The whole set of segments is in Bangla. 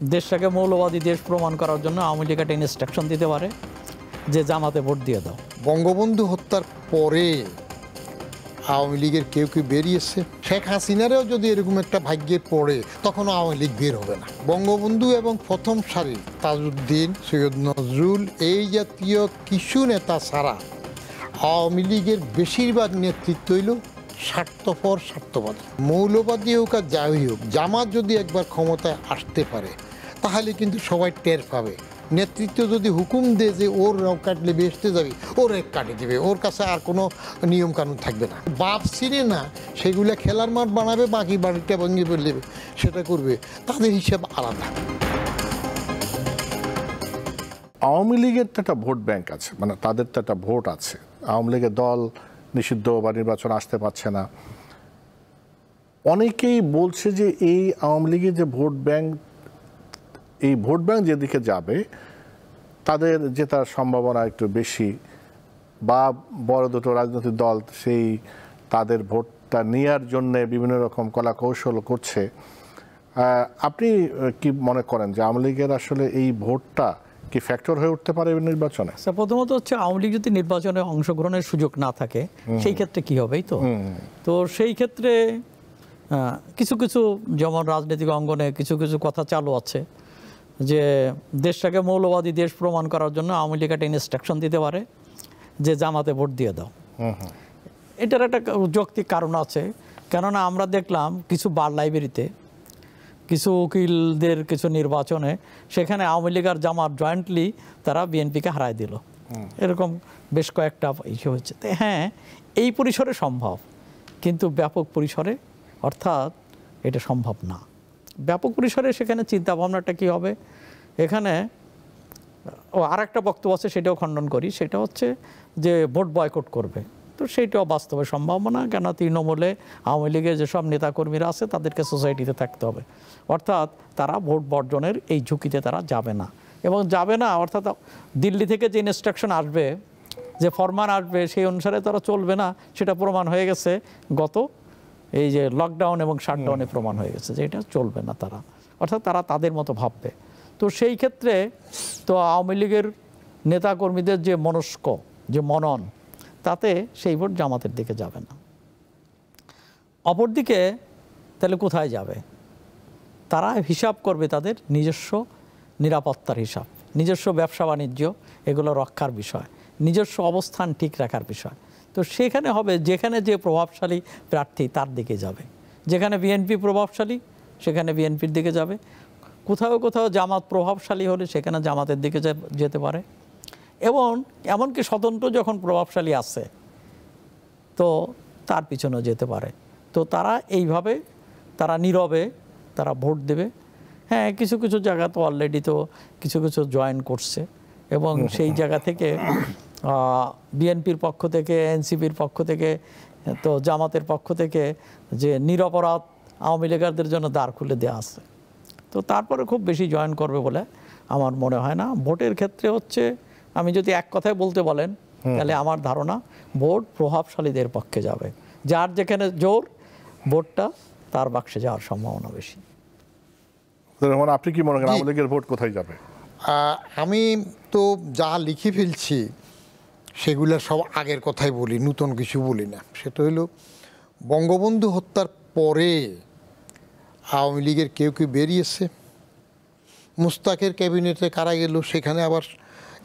দেশটাকে মৌলবাদী দেশ প্রমাণ করার জন্য আওয়ামী লীগ একটা ইনস্ট্রাকশন দিতে পারে যে জামাতে ভোট দিয়ে দাও। বঙ্গবন্ধু হত্যার পরে আওয়ামী লীগের কেউ কেউ বেরিয়েছে। শেখ হাসিনারও যদি এরকম একটা ভাগ্যে পড়ে তখনও আওয়ামী লীগ বের হবে না। বঙ্গবন্ধু এবং প্রথম সারির তাজউদ্দিন, সৈয়দ নজরুল এই জাতীয় কিছু নেতা ছাড়া আওয়ামী লীগের বেশিরভাগ নেতৃত্ব হইল স্বার্থপর, স্বার্থবাদী, মৌলবাদী হোক আর যাই হোক। জামাত যদি একবার ক্ষমতায় আসতে পারে তাহলে কিন্তু সবাই টের পাবে। নেতৃত্ব যদি হুকুম দেয় যে ওর রং কাটলে বেসতে যাবে, ওর এক কাটে দেবে, ওর কাছে আর কোনো নিয়ম কানুন থাকবে না। বাপ ছিঁড়ে না সেগুলো খেলার মাঠ বানাবে, বাকি বাড়িটা ভেঙে ফেলে সেটা করবে, তাদের হিসাব আলাদা। আওয়ামী লীগের তো একটা ভোট ব্যাংক আছে, মানে তাদের তো একটা ভোট আছে। আওয়ামী লীগের দল নিষিদ্ধ বা নির্বাচন আসতে পারছে না। অনেকেই বলছে যে এই আওয়ামী লীগের যে ভোট ব্যাংক, এই ভোট ব্যাংক যেদিকে যাবে তাদের জেতার সম্ভাবনা একটু বেশি, বা বড় দুটো রাজনৈতিক দল সেই তাদের ভোটটা নেওয়ার জন্য বিভিন্ন রকম কলা কৌশল করছে। আপনি কি মনে করেন যে আওয়ামী লীগের আসলে এই ভোটটা কি ফ্যাক্টর হয়ে উঠতে পারে নির্বাচনে? প্রথমত হচ্ছে আওয়ামী লীগ যদি নির্বাচনে অংশগ্রহণের সুযোগ না থাকে সেই ক্ষেত্রে কি হবে? তো সেই ক্ষেত্রে কিছু কিছু, যেমন রাজনৈতিক অঙ্গনে কিছু কিছু কথা চালু আছে যে দেশটাকে মৌলবাদী দেশ প্রমাণ করার জন্য আওয়ামী লীগ একটা ইনস্ট্রাকশন দিতে পারে যে জামাতে ভোট দিয়ে দাও। এটার একটা যৌক্তিক কারণ আছে, কেননা আমরা দেখলাম কিছু বার লাইব্রেরিতে কিছু উকিলদের কিছু নির্বাচনে সেখানে আওয়ামী লীগ আর জামাত জয়েন্টলি তারা বিএনপিকে হারায় দিল। এরকম বেশ কয়েকটা ইস্যু হচ্ছে। হ্যাঁ, এই পরিসরে সম্ভব, কিন্তু ব্যাপক পরিসরে অর্থাৎ এটা সম্ভব না। ব্যাপক পরিসরে সেখানে চিন্তা ভাবনাটা কী হবে? এখানে আর একটা বক্তব্য আছে, সেটাও খণ্ডন করি, সেটা হচ্ছে যে ভোট বয়কট করবে। তো সেইটাও বাস্তবে সম্ভাবনা, কেন তৃণমূলে আওয়ামী লীগের যেসব নেতাকর্মীরা আছে তাদেরকে সোসাইটিতে থাকতে হবে, অর্থাৎ তারা ভোট বর্জনের এই ঝুঁকিতে তারা যাবে না। এবং যাবে না অর্থাৎ দিল্লি থেকে যে ইনস্ট্রাকশন আসবে, যে ফরমান আসবে, সেই অনুসারে তারা চলবে না, সেটা প্রমাণ হয়ে গেছে গত এই যে লকডাউন এবং শাটডাউনে প্রমাণ হয়ে গেছে যে এটা চলবে না তারা, অর্থাৎ তারা তাদের মতো ভাববে। তো সেই ক্ষেত্রে তো আওয়ামী লীগের নেতাকর্মীদের যে মনস্ক, যে মনন, তাতে সেই ভোট জামাতের দিকে যাবে না। অপরদিকে তাহলে কোথায় যাবে? তারা হিসাব করবে তাদের নিজস্ব নিরাপত্তার হিসাব, নিজস্ব ব্যবসা বাণিজ্য, এগুলো রক্ষার বিষয়, নিজস্ব অবস্থান ঠিক রাখার বিষয়। তো সেখানে হবে যেখানে যে প্রভাবশালী প্রার্থী তার দিকে যাবে। যেখানে বিএনপি প্রভাবশালী সেখানে বিএনপির দিকে যাবে। কোথাও কোথাও জামাত প্রভাবশালী হলে সেখানে জামাতের দিকে যেতে পারে। এবং এমনকি স্বতন্ত্র যখন প্রভাবশালী আছে তো তার পিছনেও যেতে পারে। তো তারা এইভাবে তারা নীরবে তারা ভোট দেবে। হ্যাঁ, কিছু কিছু জায়গা তো অলরেডি তো কিছু কিছু জয়েন করছে, এবং সেই জায়গা থেকে বিএনপির পক্ষ থেকে, এনসিপির পক্ষ থেকে, তো জামাতের পক্ষ থেকে যে নিরপরাধ আওয়ামী লীগারদের জন্য দ্বার খুলে দেওয়া আছে। তো তারপরে খুব বেশি জয়েন করবে বলে আমার মনে হয় না। ভোটের ক্ষেত্রে হচ্ছে, আমি যদি এক কথায় বলতে বলেন তাহলে আমার ধারণা ভোট প্রভাবশালীদের পক্ষে যাবে। যার যেখানে জোর, ভোটটা তার বাক্সে যাওয়ার সম্ভাবনা বেশি। আপনি কি মনে করেন আওয়ামী লীগের ভোট কোথায় যাবে? আমি তো যা লিখে ফেলছি সেগুলো সব আগের কথাই বলি, নতুন কিছু বলি না। সেটা হলো বঙ্গবন্ধু হত্যার পরে আওয়ামী লীগের কেউ কেউ বেরিয়েছে। মুস্তাকের ক্যাবিনেটে কারা গেল, সেখানে আবার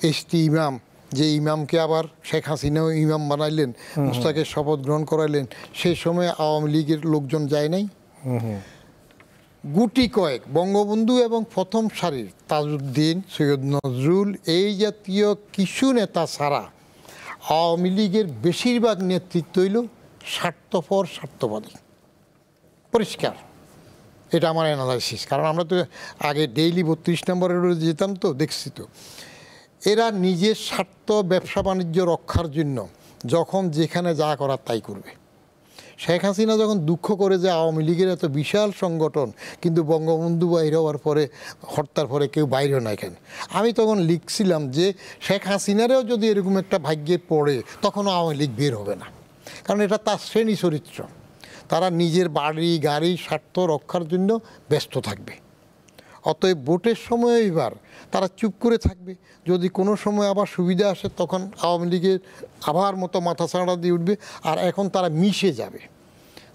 এসটি ইমাম, যে ইমামকে আবার শেখ হাসিনাও ইমাম বানাইলেন, মুস্তাকের শপথ গ্রহণ করাইলেন, সেই সময় আওয়ামী লীগের লোকজন যায় নাই। গুটি কয়েক বঙ্গবন্ধু এবং প্রথম সারির তাজউদ্দিন, সৈয়দ নজরুল এই জাতীয় কিছু নেতা ছাড়া আওয়ামী লীগের বেশিরভাগ নেতৃত্ব হইল স্বার্থপর, স্বার্থবাদী, পরিষ্কার। এটা আমার অ্যানালাইসিস। কারণ আমরা তো আগে ডেইলি 32 নম্বরের যেতাম, তো দেখছি তো এরা নিজের স্বার্থ, ব্যবসা বাণিজ্য রক্ষার জন্য যখন যেখানে যা করার তাই করবে। শেখ হাসিনা যখন দুঃখ করে যে আওয়ামী লীগের এত বিশাল সংগঠন, কিন্তু বঙ্গবন্ধু বাইরে হওয়ার পরে, হত্যার পরে কেউ বাইরেও নাই কেন, আমি তখন লিখছিলাম যে শেখ হাসিনারও যদি এরকম একটা ভাগ্যে পড়ে তখনও আওয়ামী লীগ বের হবে না। কারণ এটা তার শ্রেণী চরিত্র। তারা নিজের বাড়ি গাড়ি স্বার্থ রক্ষার জন্য ব্যস্ত থাকবে। অতএব ভোটের সময় এবার তারা চুপ করে থাকবে। যদি কোনো সময় আবার সুবিধা আসে তখন আওয়ামী লীগের আবার মতো মাথা ছাড়া দিয়ে উঠবে, আর এখন তারা মিশে যাবে।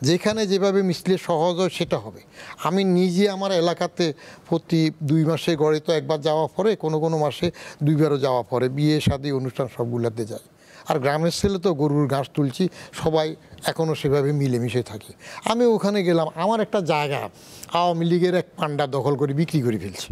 যেখানে যেভাবে মিশলে সহজ হয় সেটা হবে। আমি নিজে আমার এলাকাতে প্রতি 2 মাসে গড়ে তো একবার যাওয়া পরে, কোনো কোনো মাসে 2বারও যাওয়া পরে, বিয়ে শাদী অনুষ্ঠান সবগুলোতে যাই। আর গ্রামের ছেলে তো গরুর ঘাস তুলছি, সবাই এখনও সেভাবে মিলেমিশে থাকি। আমি ওখানে গেলাম, আমার একটা জায়গা আওয়ামী লীগের এক পান্ডা দখল করে বিক্রি করে ফেলছি।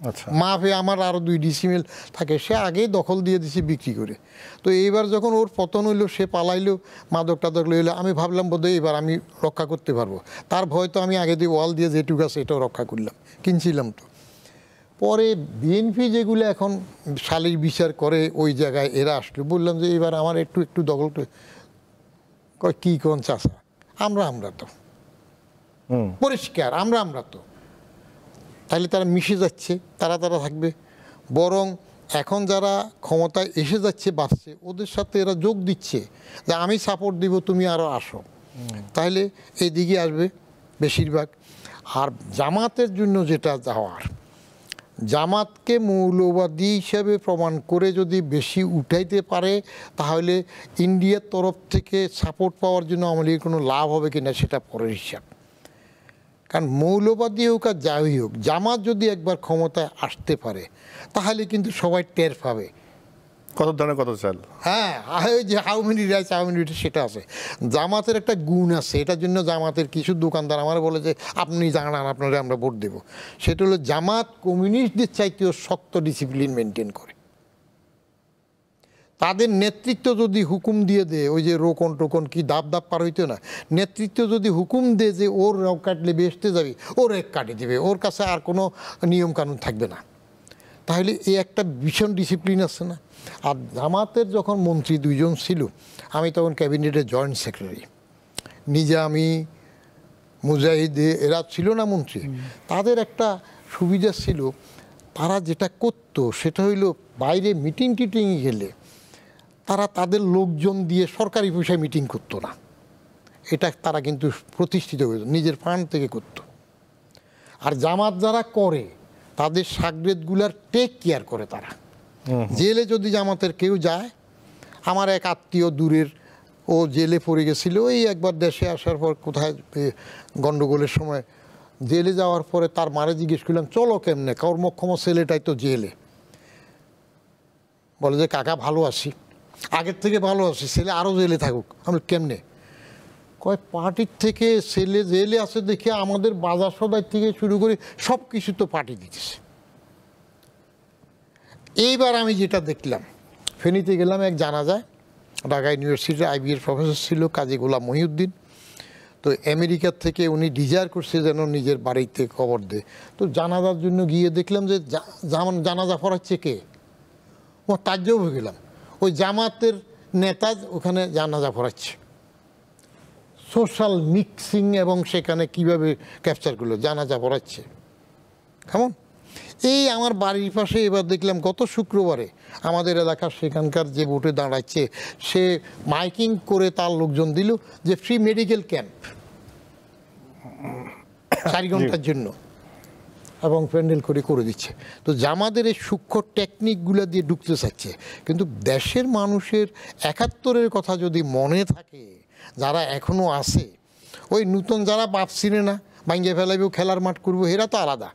আচ্ছা, মাফে আমার আরও 2 ডিসিমেল থাকে, সে আগেই দখল দিয়ে দিছি বিক্রি করে। তো এইবার যখন ওর পতন হইলো, সে পালাইলো, মাদক টাদক লইলো, আমি ভাবলাম বোধহয় এবার আমি রক্ষা করতে পারবো। তার ভয় তো আমি আগে দিয়ে ওয়াল দিয়ে যেটুকু আছে এটাও রক্ষা করলাম, কিনছিলাম তো। পরে বিএনপি যেগুলো এখন শালীর বিচার করে ওই জায়গায় এরা আসলো, বললাম যে এবার আমার একটু দখল করে। কয় কী কোন চাষা, আমরা তো পরিষ্কার, আমরা তো। তাহলে তারা মিশে যাচ্ছে, তারা থাকবে। বরং এখন যারা ক্ষমতায় এসে যাচ্ছে, বাড়ছে, ওদের সাথে এরা যোগ দিচ্ছে যে আমি সাপোর্ট দিব, তুমি আরও আসো। তাহলে এইদিকে আসবে বেশিরভাগ। আর জামাতের জন্য যেটা যাওয়ার, জামাতকে মৌলবাদী হিসাবে প্রমাণ করে যদি বেশি উঠাইতে পারে, তাহলে ইন্ডিয়ার তরফ থেকে সাপোর্ট পাওয়ার জন্য আওয়ামী লীগের কোনো লাভ হবে কিনা সেটা পরের হিসাব। কারণ মৌলবাদী হোক আর যাই হোক, জামাত যদি একবার ক্ষমতায় আসতে পারে তাহলে কিন্তু সবাই টের পাবে। কত ধরনের কত চাল, হ্যাঁ, ওই যে how many rice how many, সেটা আছে। জামাতের একটা গুণ আছে, এটার জন্য জামাতের কিছু দোকানদার আমার বলে যে আপনি জানান, আপনারা আমরা ভোট দেবো। সেটা হলো জামাত কমিউনিস্টদের চাইতেও শক্ত ডিসিপ্লিন মেনটেন করে। তাদের নেতৃত্ব যদি হুকুম দিয়ে দেয়, ওই যে রোকন টোকন কি দাপ পার হইতো না, নেতৃত্ব যদি হুকুম দেয় যে ওর রক কাটলে বেসতে যাবি, ওর এক কাটে দেবে, ওর কাছে আর কোনো নিয়ম কানুন থাকবে না। তাহলে এই একটা ভীষণ ডিসিপ্লিন আছে না। আর জামাতের যখন মন্ত্রী 2 জন ছিল, আমি তখন ক্যাবিনেটের জয়েন্ট সেক্রেটারি, নিজামি মুজাহিদ এরা ছিল না মন্ত্রী। তাদের একটা সুবিধা ছিল, তারা যেটা করতো সেটা হইল বাইরে মিটিং টিটিং গেলে তারা তাদের লোকজন দিয়ে সরকারি পয়সায় মিটিং করতো না। এটা তারা কিন্তু প্রতিষ্ঠিত হইত, নিজের ফান্ড থেকে করতো। আর জামাত যারা করে তাদের সাগরেদগুলার টেক কেয়ার করে তারা। জেলে যদি জামাতের কেউ যায়, আমার এক আত্মীয় দূরের, ও জেলে পড়ে গেছিল, এই একবার দেশে আসার পর কোথায় গণ্ডগোলের সময় জেলে যাওয়ার পরে তার মারে জিজ্ঞেস করলাম চলো কেমনে, কর্মক্ষম ছেলেটাই তো জেলে। বলে যে কাকা ভালো আছি, আগের থেকে ভালো আছি, ছেলে আরও জেলে থাকুক। আমি কেমনে, কয় পার্টির থেকে ছেলে জেলে আছে দেখে আমাদের বাজার সদাই থেকে শুরু করে সব কিছু তো পার্টি দিতেছে। এইবার আমি যেটা দেখলাম, ফেনীতে গেলাম এক জানাজায়, ঢাকা ইউনিভার্সিটির IB-এর প্রফেসর ছিল কাজী গোলাম মহিউদ্দিন। তো আমেরিকার থেকে উনি ডিজায়ার করছে যেন নিজের বাড়িতে কবর দেয়। তো জানাজার জন্য গিয়ে দেখলাম যে জানাজা পড়াচ্ছে কে, ও তাজ্জব হয়ে গেলাম। ওই জামাতের নেতা ওখানে জানাজা পড়াচ্ছে। সোশ্যাল মিক্সিং এবং সেখানে কিভাবে ক্যাপচার করলো, জানাজা পড়াচ্ছে কেমন। এই আমার বাড়ির পাশে এবার দেখলাম গত শুক্রবারে আমাদের এলাকার সেখানকার যে ভোটে দাঁড়াচ্ছে, সে মাইকিং করে তার লোকজন দিল যে ফ্রি মেডিকেল ক্যাম্প 4 ঘন্টার জন্য, এবং প্যান্ডেল করে দিচ্ছে। তো জামাদের এই সূক্ষ্ম টেকনিকগুলো দিয়ে ঢুকতে চাচ্ছে। কিন্তু দেশের মানুষের 71-এর কথা যদি মনে থাকে, যারা এখনও আছে, ওই নতুন যারা বাপ চিনে না, ভাঙ্গে ফেলাইবেও খেলার মাঠ করবো, এরা তো আলাদা।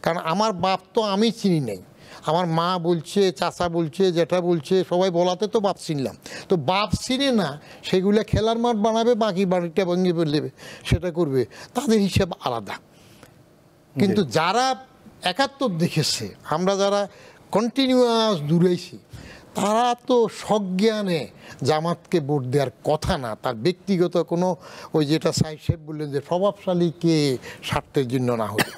কারণ আমার বাপ তো আমি চিনি নাই, আমার মা বলছে, চাচা বলছে, জ্যাঠা বলছে, সবাই বলাতে তো বাপ চিনলাম। তো বাপ চিনে না, সেগুলো খেলার মাঠ বানাবে, বাকি বাড়িটা ভেঙে ফেলবে, সেটা করবে, তাদের হিসাব আলাদা। কিন্তু যারা 71 দেখেছে, আমরা যারা কন্টিনিউয়াস দূরেছি, তারা তো সজ্ঞানে জামাতকে ভোট দেওয়ার কথা না। তার ব্যক্তিগত কোনো, ওই যেটা সাহেব বললেন যে প্রভাবশালী কে স্বার্থের জন্য না হলে